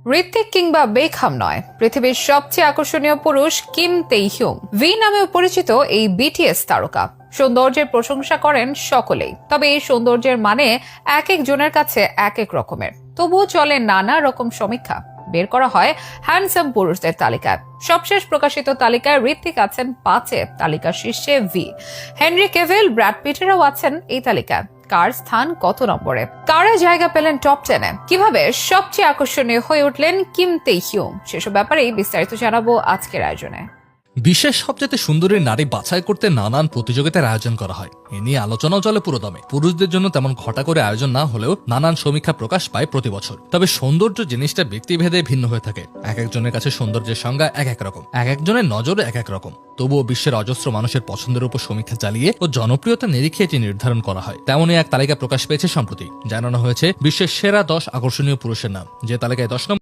ঋত্বিক কিংবা বেকহাম নয়, পৃথিবীর সবচেয়ে আকর্ষণীয় পুরুষ কিম তেইহিউং ভি নামেও পরিচিত এই বিটিএস তারকা সৌন্দর্যের প্রশংসা করেন সকলেই। তবে এই সৌন্দর্যের মানে এক এক জনের কাছে এক এক রকমের। তবুও চলে নানা রকম সমীক্ষা, বের করা হয় হ্যান্ডসাম পুরুষদের তালিকায়। সবশেষ প্রকাশিত তালিকায় ঋত্বিক আছেন 5-এ, তালিকার শীর্ষে ভি। হেনরি কেভিল, ব্র্যাড পিটেরও আছেন এই তালিকায়। কার স্থান কত নম্বরে, কারা জায়গা পেলেন টপ 10-এ, কিভাবে সবচেয়ে আকর্ষণীয় হয়ে উঠলেন কিম তেইহিউং, সেসব ব্যাপারেই বিস্তারিত জানাবো আজকের আয়োজনে। বিশ্বের সবচেয়ে সুন্দরী নারী বাছাই করতে নানান প্রতিযোগিতার আয়োজন করা হয়। এ নিয়ে আলোচনাও চলে পুরো দমে। পুরুষদের জন্য তেমন ঘটা করে আয়োজন না হলেও নানান সমীক্ষা প্রকাশ পায় প্রতি বছর। তবে সৌন্দর্য জিনিসটা ব্যক্তিভেদে ভিন্ন হয়ে থাকে। এক একজনের কাছে সৌন্দর্যের সংজ্ঞা এক এক রকম, এক একজনের নজরে এক এক রকম। তবুও বিশ্বের অজস্র মানুষের পছন্দের উপর সমীক্ষা চালিয়ে ও জনপ্রিয়তা নিরীক্ষে এটি নির্ধারণ করা হয়। তেমনই এক তালিকা প্রকাশ পেয়েছে সম্প্রতি। জানানো হয়েছে বিশ্বের সেরা 10 আকর্ষণীয় পুরুষের নাম। যে তালিকায় 10 নম্বর